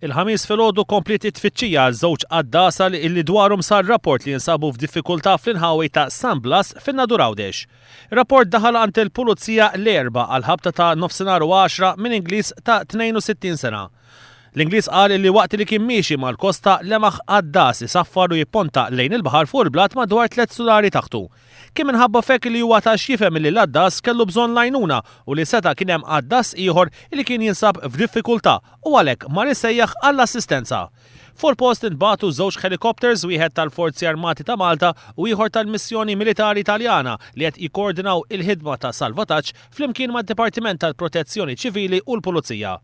Il-ħamis filgħodu komplet it-tfittxija għal żewġ qaddasa li dwarhom sar rapport li jinsabu f'diffikultà fl-inħawi ta' San Blas fin-Nadur Għawdex. Rapport daħal għand il-Pulizija l-erba' għal ħabta ta' nofsinhar u 10 minn Ingliż ta' 62 sena. L-Ingliż qal li waqt li kien miexi mal-kosta lemaħ qaddasi saffar u jipponta lejn il-baħar fuq il-blat madwar 3 sulari taħtu. Kien minħabba fekk li huwa ta' jifhem li l-qaddas kellu bżonn lajnuna u li seta' kien hemm qaddas ieħor li kien jinsab f'diffikultà u għalhekk mar isejjaħ għall-assistenza. Fuq post intbagħtu żewġ helikopters, wieħed tal-Forzi Armati ta' Malta u ieħor tal-Missjoni Militari Taljana li qed jikkoordinaw il-ħidma ta' salvataġġ flimkien mad-Dipartiment tal-Protezzjoni Ċivili u l-Pulizija.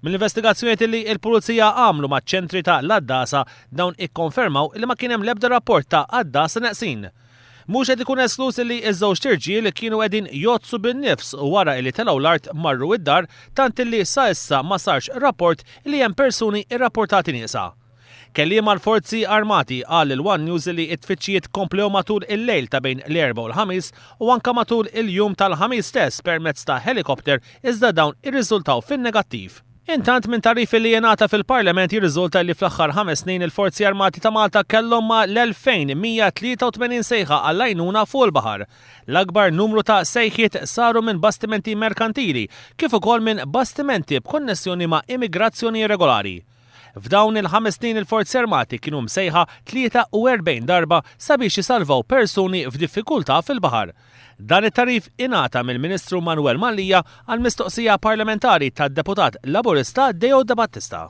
Mill-investigazzjonijiet li l-Pulizija għamlu maċ-ċentri ta' l-qaddasa dawn ikkonfermaw li ma kien hemm l-ebda rapport ta' qaddasa neqsin. Mhux qed ikun esklus li ż-żewġ tirġiel kienu qegħdin jozzu bin-nifs wara li telgħu l-art marru id-dar tant li sa issa ma sarx rapport li hemm persuni irrapportati nieqsa. Kelliem mal-Forzi Armati qal il-One News li t-tfittxijiet komplew matul il-lejl ta' bejn l-erba' u l-ħamis u anke matul il-jum tal-ħamis stess permezz ta' helikopter iżda dawn irriżultaw fin-negattiv. Intant minn tarifi li jenata fil-Parlament jirriżulta li fl-aħħar 5 snin il-Forzi Armati ta' Malta kellhom ma l-2183 sejħa għall-għajnuna fuq il-baħar. L-akbar numru ta' sejħiet saru minn bastimenti merkantili kif ukoll minn bastimenti b'konnessjoni ma' immigrazzjoni regolari. F'dawn il-5 snin il-Forzi Armati kienu msejħa 43 darba sabiex jisalvaw persuni f'diffikultà fil-baħar. Dan it-tarif ingħata mill-Ministru Manuel Mallija għal mistoqsija parlamentari tad-Deputat Laburista Deo De Battista.